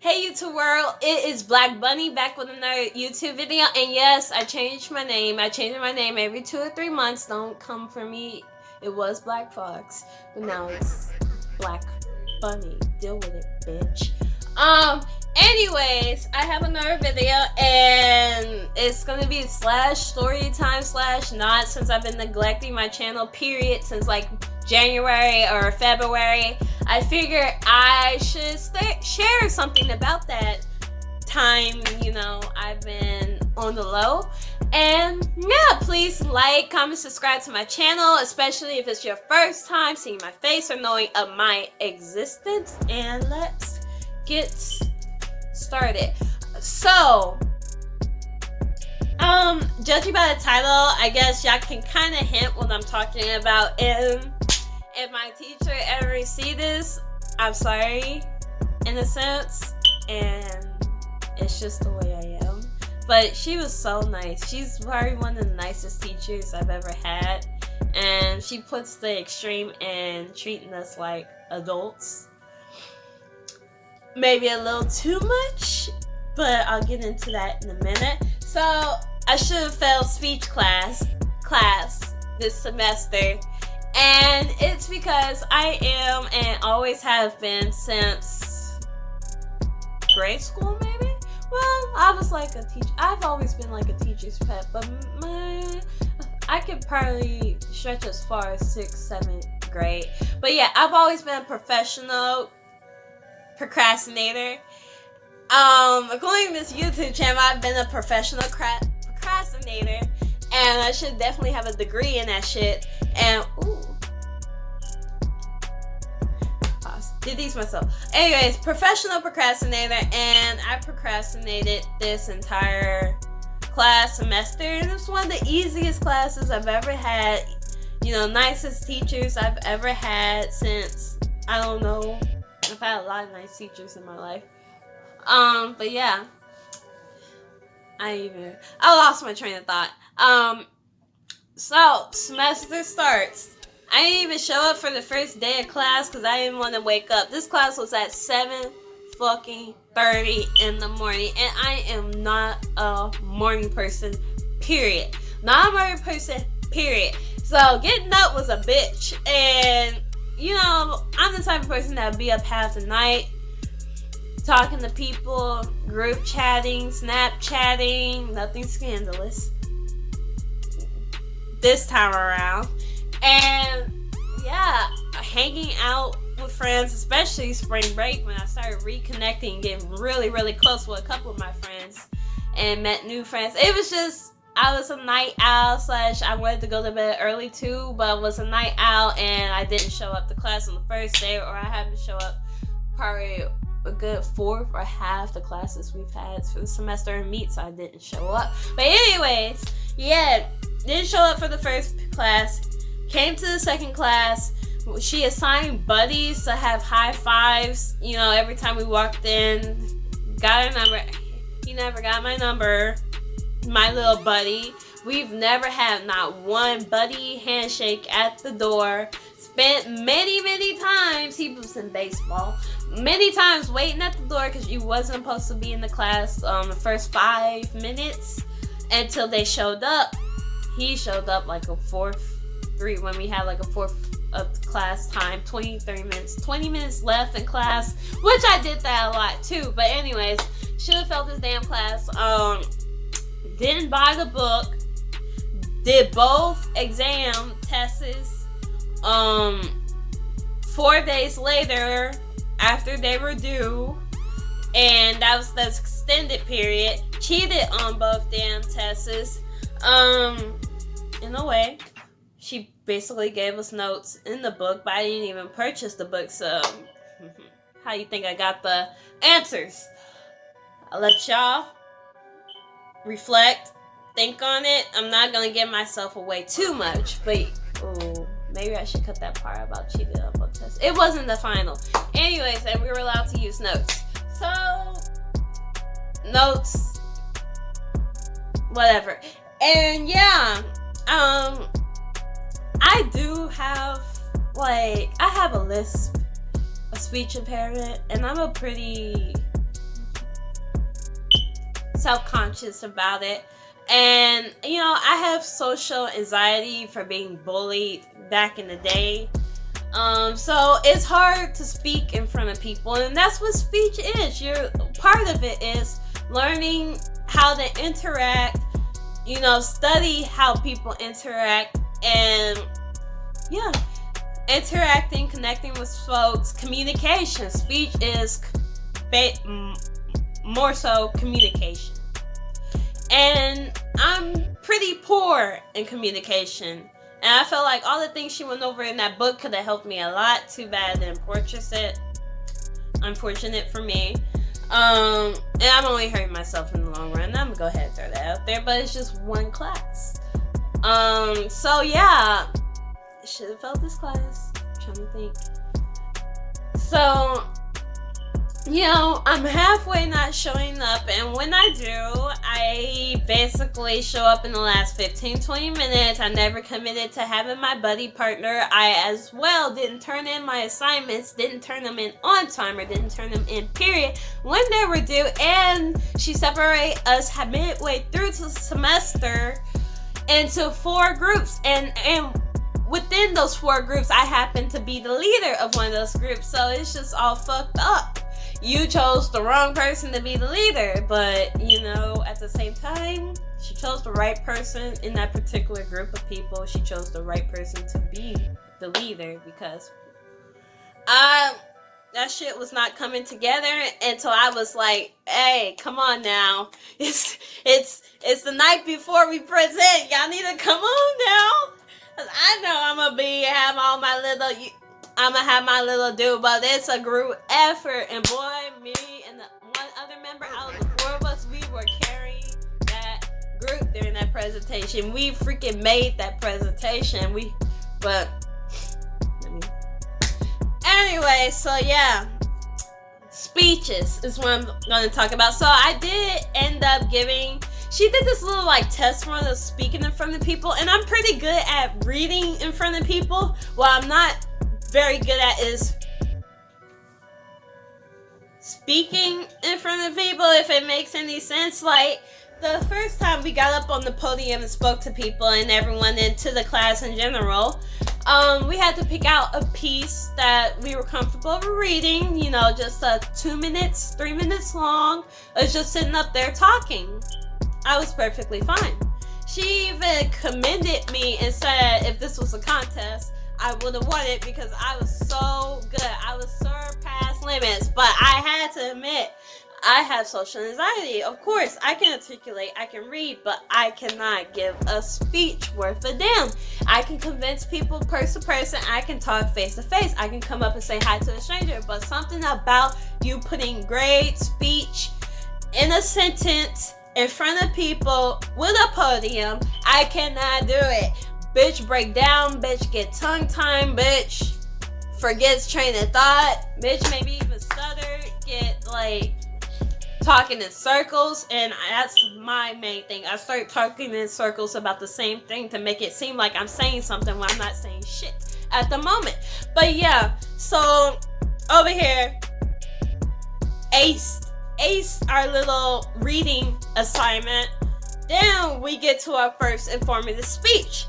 Hey YouTube world, it is Black Bunny back with another YouTube video, and yes, I changed my name. I change my name every 2 or 3 months. Don't come for me. It was Black Fox, but now it's Black Bunny. Deal with it, bitch. Anyways, I have another video, and it's gonna be story time / not, since I've been neglecting my channel, period, since like January or February. I figured I should share something about that time, I've been on the low. And yeah, please like, comment, subscribe to my channel, especially if it's your first time seeing my face or knowing of my existence. And let's get started. So, judging by the title, I guess y'all can kind of hint what I'm talking about. If my teacher ever see this, I'm sorry, in a sense, and it's just the way I am. But she was so nice. She's probably one of the nicest teachers I've ever had, and she puts the extreme in treating us like adults. Maybe a little too much, but I'll get into that in a minute. So, I should have failed speech class this semester. And it's because I am and always have been since grade school, maybe? Well, I was like a teacher. I've always been like a teacher's pet, but I could probably stretch as far as 6th, 7th grade. But yeah, I've always been a professional procrastinator. According to this YouTube channel, I've been a professional procrastinator, and I should definitely have a degree in that shit. And did these myself. Anyways, professional procrastinator, and I procrastinated this entire class semester, and it's one of the easiest classes I've ever had. Nicest teachers I've ever had since, I don't know. I've had a lot of nice teachers in my life. But yeah. I lost my train of thought. So, semester starts. I didn't even show up for the first day of class because I didn't want to wake up. This class was at 7:30 in the morning, and I am not a morning person, period. Not a morning person, period. So, getting up was a bitch. And, I'm the type of person that would be up half the night, talking to people, group chatting, Snapchatting, nothing scandalous this time around. And yeah, hanging out with friends, especially spring break, when I started reconnecting and getting really, really close with a couple of my friends and met new friends. It was just, I was a night owl / I wanted to go to bed early too, but I was a night owl, and I didn't show up to class on the first day, or I had to show up probably a good fourth or half the classes we've had for the semester and meet, so I didn't show up. But anyways, yeah, didn't show up for the first class. Came to the second class. She assigned buddies to have high fives, every time we walked in. Got her number. He never got my number. My little buddy. We've never had not one buddy handshake at the door. Spent many, many times, he was in baseball, many times waiting at the door because you wasn't supposed to be in the class the first 5 minutes until they showed up. He showed up like a when we had like a fourth of the class time, 20 minutes left in class, which I did that a lot too. But anyways, should have felt this damn class. Didn't buy the book. Did both exam tests 4 days later after they were due, and that was the extended period. Cheated on both damn tests. In a way, she basically gave us notes in the book, but I didn't even purchase the book, so how you think I got the answers? I'll let y'all reflect, think on it. I'm not gonna give myself away too much, but maybe I should cut that part about cheating on both tests. It wasn't the final. Anyways, and we were allowed to use notes. So, notes, whatever. And yeah, I do have, I have a lisp, a speech impairment, and I'm a pretty self-conscious about it. And, I have social anxiety for being bullied back in the day. So it's hard to speak in front of people, and that's what speech is. Part of it is learning how to interact, study how people interact, and interacting, connecting with folks, communication. Speech is more so communication. And I'm pretty poor in communication. And I felt like all the things she went over in that book could have helped me a lot. Too bad I didn't purchase it. Unfortunate for me. And I'm only hurting myself in the long run. I'm gonna go ahead and throw that out there. But it's just one class. So yeah. Should have felt this class. I'm trying to think. So, I'm halfway not showing up, and when I do, I basically show up in the last 15-20 minutes. I never committed to having my buddy partner. I as well didn't turn in my assignments, didn't turn them in on time, or didn't turn them in period when they were due, and she separated us midway through the semester into 4 groups, and within those 4 groups, I happen to be the leader of one of those groups, so it's just all fucked up. You chose the wrong person to be the leader, but, at the same time, she chose the right person in that particular group of people. She chose the right person to be the leader, because that shit was not coming together until I was like, hey, come on now. It's the night before we present. Y'all need to come on now. I know I'm gonna have my little do, but it's a group effort, and boy, me and the one other member out of the 4 of us, we were carrying that group during that presentation. We freaking made that presentation. Anyway, so yeah, speeches is what I'm gonna talk about. So I did end up she did this little test run of speaking in front of people, and I'm pretty good at reading in front of people. What I'm not very good at is speaking in front of people, if it makes any sense. The first time we got up on the podium and spoke to people and everyone into the class in general, we had to pick out a piece that we were comfortable reading, just 2 minutes, 3 minutes long. I was just sitting up there talking. I was perfectly fine. She even commended me and said if this was a contest, I would have won it because I was so good. I was so past limits. But I had to admit, I have social anxiety. Of course, I can articulate, I can read, but I cannot give a speech worth a damn. I can convince people person to person. I can talk face to face. I can come up and say hi to a stranger. But something about you putting great speech in a sentence in front of people with a podium, I cannot do it. Bitch break down, bitch get tongue-tied, bitch forgets train of thought, bitch maybe even stutter, get talking in circles, and that's my main thing. I start talking in circles about the same thing to make it seem like I'm saying something when I'm not saying shit at the moment. But yeah, so over here, Ace our little reading assignment. Then we get to our first informative speech.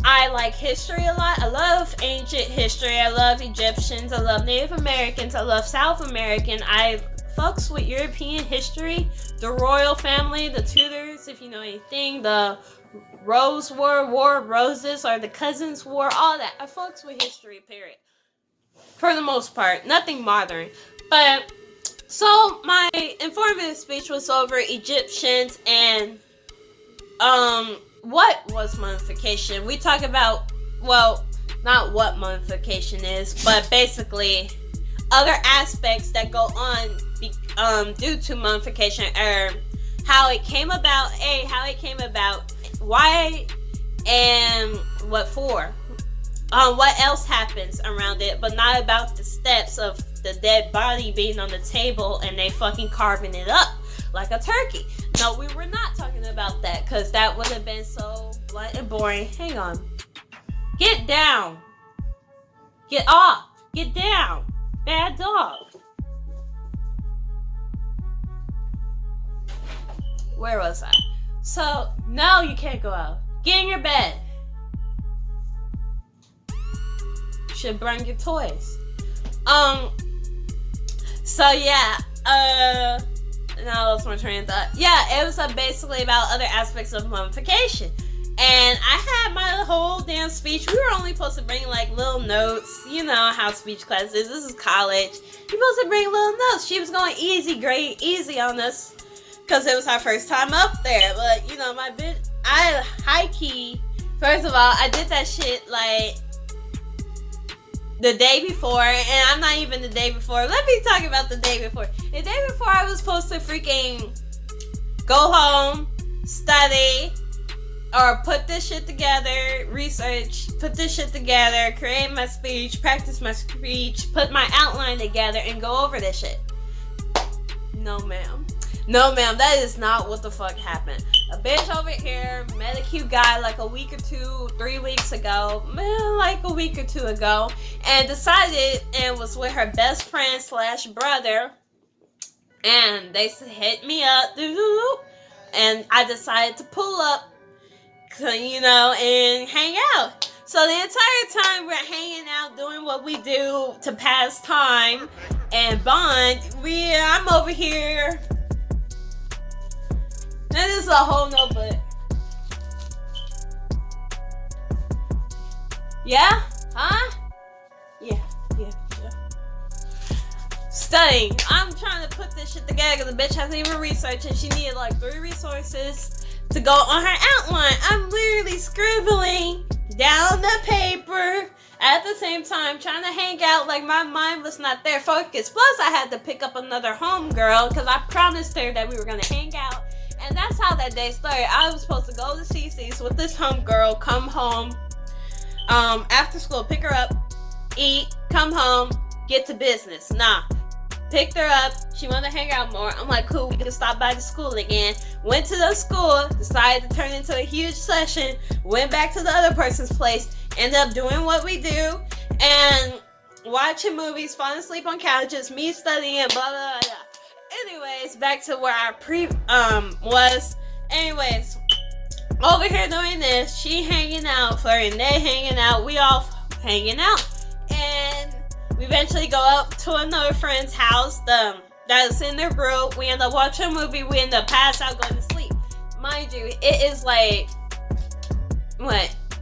I like history a lot. I love ancient history. I love Egyptians. I love Native Americans. I love South American. I fucks with European history, the royal family, the Tudors, if you know anything, the Rose War of Roses, or the Cousins War, all that. I fucks with history, period. For the most part. Nothing modern. But so my informative speech was over Egyptians and what was mummification. We talk about, well, not what mummification is, but basically other aspects that go on due to mummification, or how it came about, why, and what for. What else happens around it, but not about the steps of the dead body being on the table and they fucking carving it up like a turkey. No, we were not talking about that, because that would have been so blunt and boring. Hang on. Get down. Get off. Get down. Bad dog. Where was I? So, no, you can't go out. Get in your bed. You should bring your toys. So yeah, now I lost my train of thought. Yeah, it was basically about other aspects of mummification. And I had my whole damn speech. We were only supposed to bring like little notes. You know how speech class is. This is college. You're supposed to bring little notes. She was going easy on us. Because it was our first time up there. But, you know, I high key, first of all, I did that shit like the day before. And I'm not even the day before. Let me talk about the day before. The day before, I was supposed to freaking go home, study, or put this shit together, research, put this shit together, create my speech, practice my speech, put my outline together, and go over this shit. No, ma'am. No, ma'am, that is not what the fuck happened. A bitch over here met a cute guy like a week or 2, 3 weeks ago, like a week or 2 ago, and decided and was with her best friend / brother, and they hit me up, and I decided to pull up, you know, and hang out. So the entire time we're hanging out, doing what we do to pass time and bond, I'm over here. That is a whole notebook. Yeah? Huh? Yeah. Studying. I'm trying to put this shit together because the bitch hasn't even researched and she needed like 3 resources to go on her outline. I'm literally scribbling down the paper at the same time, trying to hang out like my mind was not there focused. Plus, I had to pick up another homegirl because I promised her that we were going to hang out. And that's how that day started. I was supposed to go to CC's with this homegirl, come home, after school, pick her up, eat, come home, get to business. Nah. Picked her up. She wanted to hang out more. I'm like, cool, we can stop by the school again. Went to the school, decided to turn into a huge session, went back to the other person's place, ended up doing what we do, and watching movies, falling asleep on couches, me studying, blah, blah, blah. Anyways, back to where I was. Anyways, over here doing this, she hanging out, flirting, they hanging out, we all hanging out. And we eventually go up to another friend's house that's in their group. We end up watching a movie. We end up passing out, going to sleep. Mind you, it is like,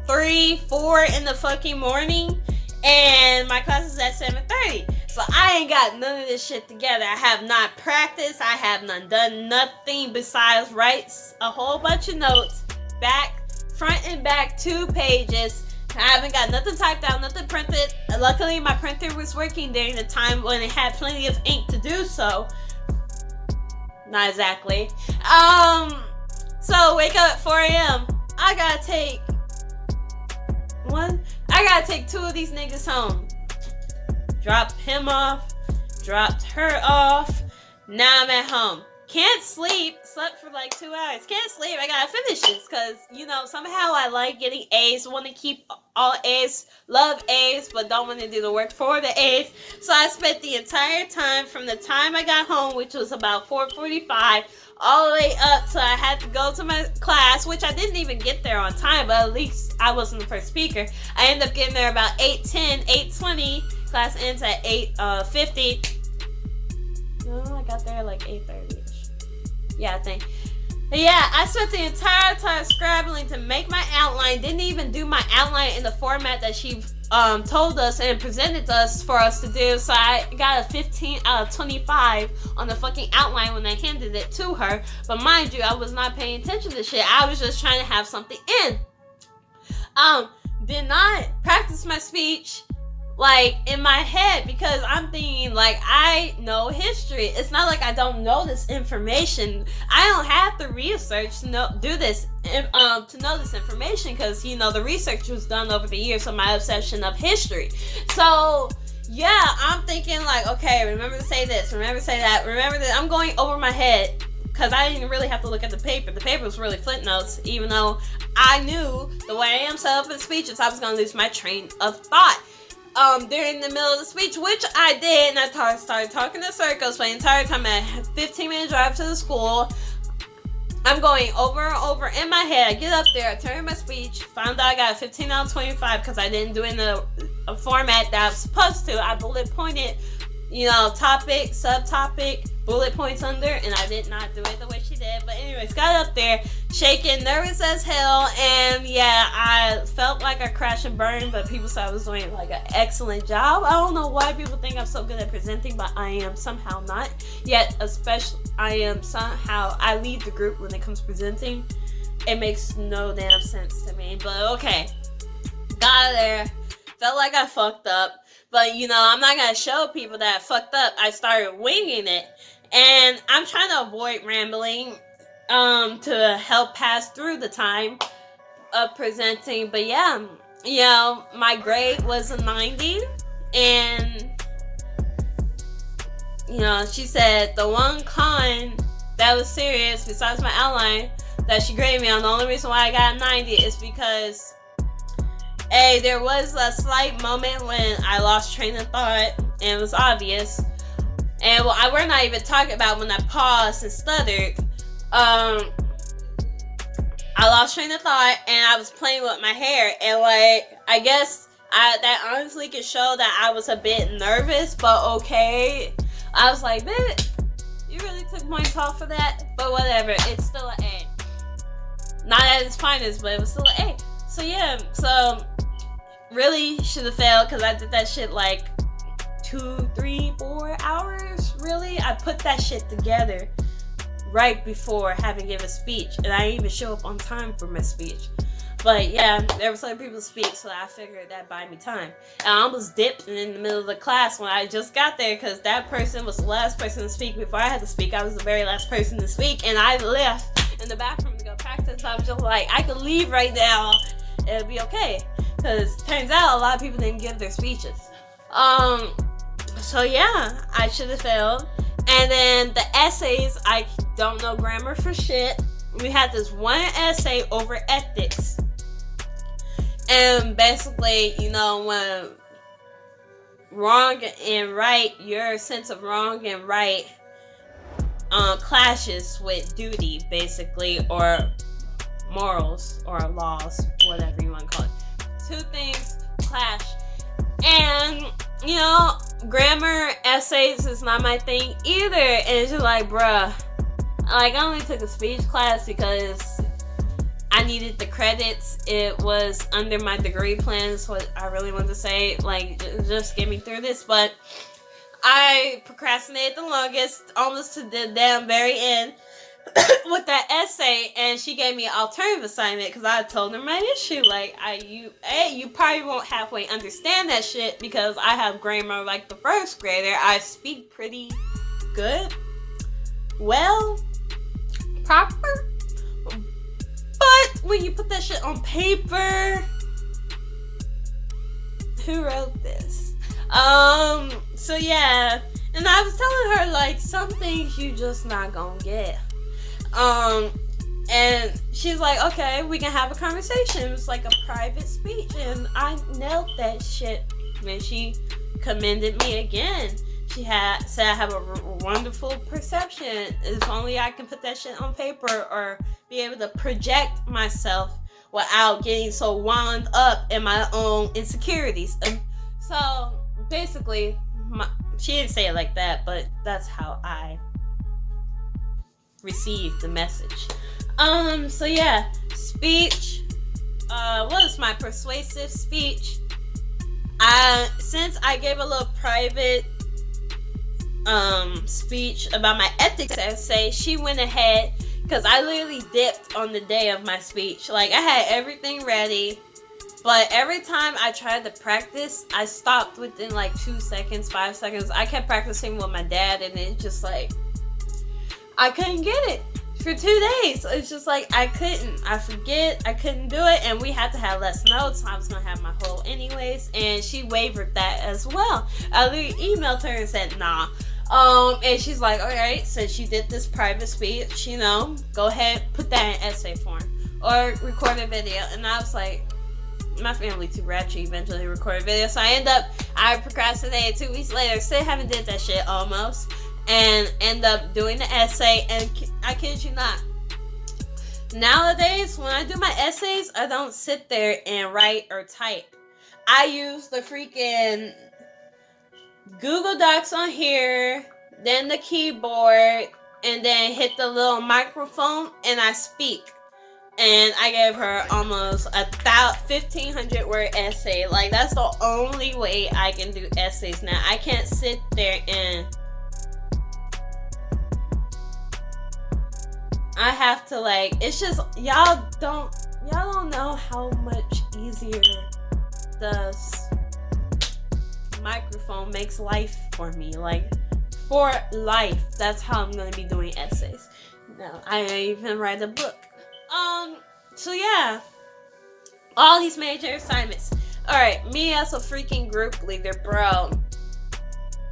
3, 4 in the fucking morning. And my class is at 7:30. So I ain't got none of this shit together. I have not practiced. I have not done nothing besides write a whole bunch of notes. Front and back, 2 pages. I haven't got nothing typed out, nothing printed. Luckily, my printer was working during the time when it had plenty of ink to do so. Not exactly. So wake up at 4 a.m. I gotta take 2 of these niggas home. Dropped him off, dropped her off. Now I'm at home. Can't sleep. Slept for like 2 hours. Can't sleep. I gotta finish this because, you know, somehow I like getting A's. Want to keep all A's. Love A's, but don't want to do the work for the A's. So I spent the entire time from the time I got home, which was about 4:45, all the way up till I had to go to my class, which I didn't even get there on time, but at least I wasn't the first speaker. I ended up getting there about 8:10, 8:20. Class ends at 8:50. No, I got there like 8:30ish. Yeah, I think. But yeah, I spent the entire time scrabbling to make my outline. Didn't even do my outline in the format that she told us and presented us for us to do. So I got a 15 out of 25 on the fucking outline when I handed it to her. But mind you, I was not paying attention to shit. I was just trying to have something in. Did not practice my speech like in my head because I'm thinking like I know history. It's not like I don't know this information. I don't have to research to know this information because, you know, the research was done over the years of my obsession of history. So yeah, I'm thinking like, okay, remember to say this, remember to say that, remember that. I'm going over my head because I didn't really have to look at the paper. The paper was really footnotes, even though I knew the way I am set up in speeches, I was going to lose my train of thought during the middle of the speech, which I did, and I started talking in circles for the entire time. I had a 15-minute drive to the school. I'm going over and over in my head. I get up there, I turn in my speech, found out I got a 15 out of 25 because I didn't do it in a format that I was supposed to. I bullet pointed, topic, subtopic, bullet points under, and I did not do it the way she did. But anyways, got up there, shaking, nervous as hell, and yeah, I felt like I crashed and burned, but people said I was doing like an excellent job. I don't know why people think I'm so good at presenting, but I am somehow not. Yet, especially, I lead the group when it comes to presenting. It makes no damn sense to me, but okay. Got there, felt like I fucked up. But, I'm not going to show people that I fucked up. I started winging it. And I'm trying to avoid rambling to help pass through the time of presenting. But yeah, my grade was a 90. And, she said the one con that was serious, besides my outline, that she graded me on, the only reason why I got a 90 is because... Hey, there was a slight moment when I lost train of thought, and it was obvious. And we're not even talking about when I paused and stuttered. I lost train of thought, and I was playing with my hair, and I guess that honestly could show that I was a bit nervous, but okay. I was like, bitch, you really took points off for that? But whatever, it's still an A. Not at its finest, but it was still an A. So yeah, really should have failed because I did that shit 2, 3, 4 hours. Really, I put that shit together right before having given a speech, and I didn't even show up on time for my speech. But yeah, there were other people to speak, so I figured that buy me time. And I almost dipped in the middle of the class when I just got there because that person was the last person to speak before I had to speak. I was the very last person to speak, and I left in the bathroom to go practice. I was just like, I could leave right now. It'll be okay. Because turns out a lot of people didn't give their speeches. So yeah, I should have failed. And then the essays, I don't know grammar for shit. We had this one essay over ethics. And basically, when wrong and right, your sense of wrong and right clashes with duty, basically, or morals, or laws, whatever you want to call it. Two things clash. And, grammar essays is not my thing either. And it's just like, bruh. I only took a speech class because I needed the credits. It was under my degree plan, is what I really want to say. Just get me through this. But I procrastinated the longest, almost to the damn very end. With that essay, and she gave me an alternative assignment because I told her my issue. You probably won't halfway understand that shit because I have grammar like the first grader. I speak pretty good, well, proper, but when you put that shit on paper, who wrote this? So yeah, and I was telling her some things you just not gonna get. And she's like, okay, we can have a conversation. It was like a private speech, and I nailed that shit. And she commended me again. She said I have a wonderful perception. If only I can put that shit on paper or be able to project myself without getting so wound up in my own insecurities. And so basically, she didn't say it like that, but that's how I received the message. So yeah, speech. What is my persuasive speech? Since I gave a little private speech about my ethics essay, she went ahead, because I literally dipped on the day of my speech. I had everything ready, but every time I tried to practice, I stopped within 2 seconds, 5 seconds. I kept practicing with my dad, and it just I couldn't get it for 2 days. It's just I couldn't do it, and we had to have less notes. I was gonna have my whole anyways, and she wavered that as well. I literally emailed her and said nah. And she's like, alright, since you did this private speech, go ahead, put that in essay form or record a video. And I was like, my family too ratchet, eventually record a video. So I procrastinated 2 weeks later, still haven't did that shit almost, and end up doing the essay. And I kid you not, Nowadays, when I do my essays, I don't sit there and write or type. I use the freaking Google Docs on here, then the keyboard, and then hit the little microphone, and I speak. And I gave her almost 1,500 word essay. Like, that's the only way I can do essays now. I can't sit there and I have to, like, it's just, y'all don't know how much easier this microphone makes life for me. Like, for life. That's how I'm going to be doing essays. No, I even write a book. So yeah. All these major assignments. Alright, me as a freaking group leader, bro.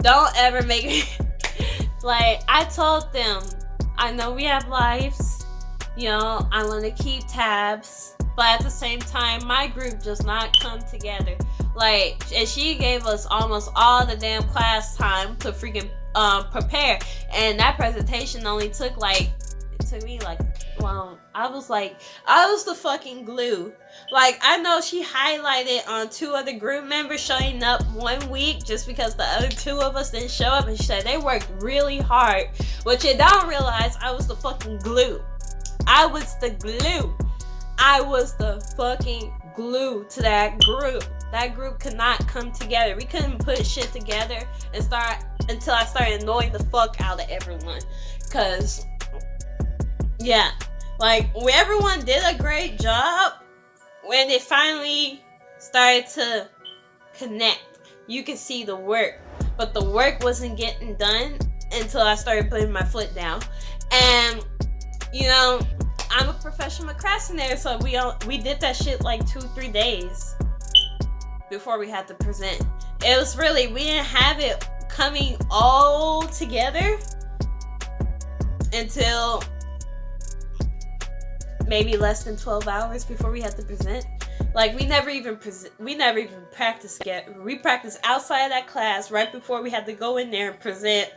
Don't ever make me... Like, I told them, I know we have lives, you know, I'm gonna keep tabs, but at the same time, my group does not come together. Like, and she gave us almost all the damn class time to freaking prepare, and that presentation only took me well, I was the fucking glue. Like, I know she highlighted on 2 other group members showing up 1 week just because the other 2 of us didn't show up, and she said they worked really hard. What you don't realize, I was the fucking glue. I was the glue. I was the fucking glue to that group. That group could not come together. We couldn't put shit together until I started annoying the fuck out of everyone. Cause, yeah. Like, when everyone did a great job, when they finally started to connect, you could see the work. But the work wasn't getting done until I started putting my foot down. And, you know, I'm a professional procrastinator, so we did that shit like 2-3 days before we had to present. It was really, we didn't have it coming all together until maybe less than 12 hours before we had to present. Like, we never even practiced yet. We practiced outside of that class right before we had to go in there and present.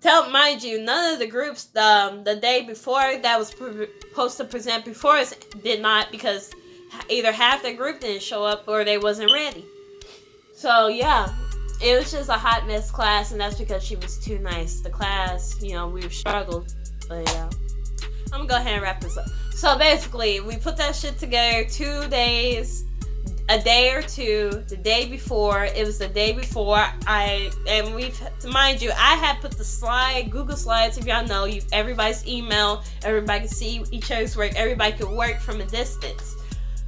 Mind you, none of the groups the day before that was supposed to present before us did not, because either half the group didn't show up or they wasn't ready. So yeah, it was just a hot mess class, and that's because she was too nice. The class, you know, we struggled, but yeah. I'm gonna go ahead and wrap this up. So basically, we put that shit together 2 days, a day or two, the day before. It was the day before mind you, I had put the Google Slides, if y'all know, everybody's email, everybody could see each other's work, everybody could work from a distance.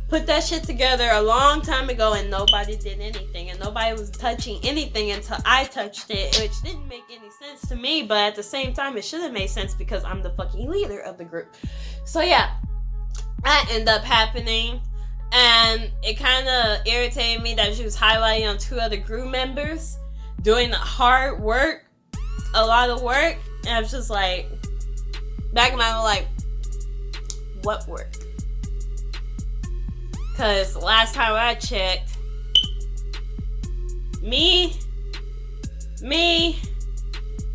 Put that shit together a long time ago, and nobody did anything, and nobody was touching anything until I touched it, which didn't make any sense to me, but at the same time, it should have made sense because I'm the fucking leader of the group. So yeah, that ended up happening, and it kind of irritated me that she was highlighting on 2 other group members doing hard work, a lot of work, and I was just like, back in my mind, like, what work? Because last time I checked, me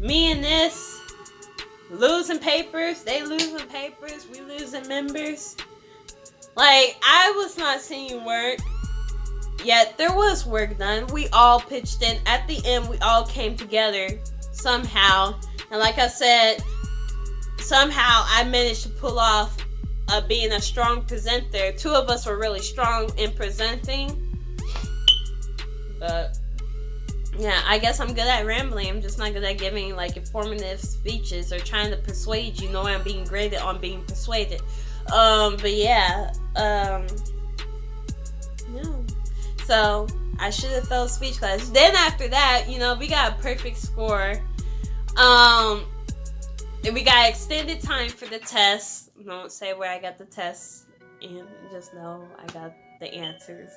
and this, losing papers, they losing papers, we losing members. Like, I was not seeing work, yet there was work done. We all pitched in. At the end, we all came together somehow. And like I said, somehow I managed to pull off being a strong presenter. 2 of us were really strong in presenting. But yeah, I guess I'm good at rambling. I'm just not good at giving like informative speeches or trying to persuade you. Know I'm being graded on being persuaded. But yeah, yeah. So I should have failed speech class. Then after that, you know, we got a perfect score. And we got extended time for the test. Don't say where I got the test, and just know I got the answers.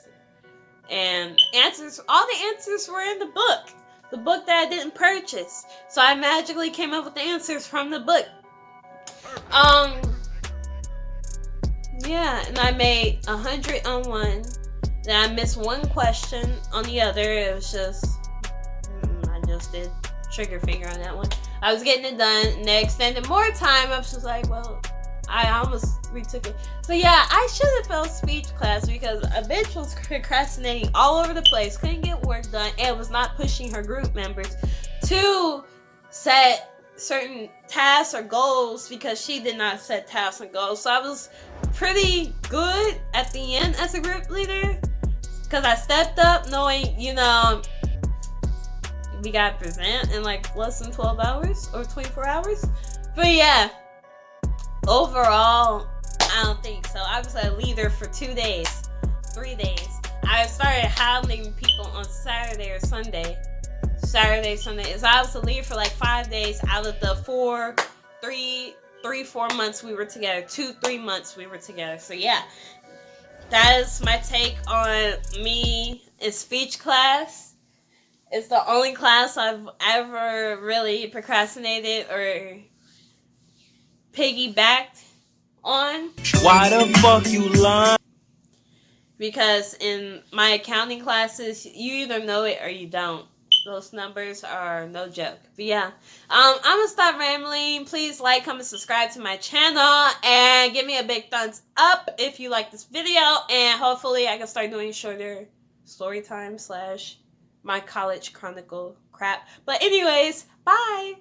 And all the answers were in the book that I didn't purchase. So I magically came up with the answers from the book. Yeah, and I made 100 on one. Then I missed 1 question on the other. It was just, I just did trigger finger on that one. I was getting it done, and they extended more time. I was just like, well, I almost retook it. So yeah, I should have failed speech class because a bitch was procrastinating all over the place, couldn't get work done, and was not pushing her group members to set certain tasks or goals because she did not set tasks and goals. So I was pretty good at the end as a group leader because I stepped up knowing, you know, we got to present in like less than 12 hours or 24 hours. But yeah, overall, I don't think so. I was a leader for 2 days, 3 days. I started hounding people on Saturday or Sunday. Saturday, Sunday. So I was a leader for like 5 days out of the 4 months we were together. 2-3 months we were together. So yeah, that is my take on me in speech class. It's the only class I've ever really procrastinated or piggybacked on. Why the fuck you lying? Because in my accounting classes, you either know it or you don't. Those numbers are no joke. But yeah, I'm gonna stop rambling. Please like, comment, subscribe to my channel, and give me a big thumbs up if you like this video. And hopefully I can start doing shorter story time / my college chronicle crap. But anyways, bye.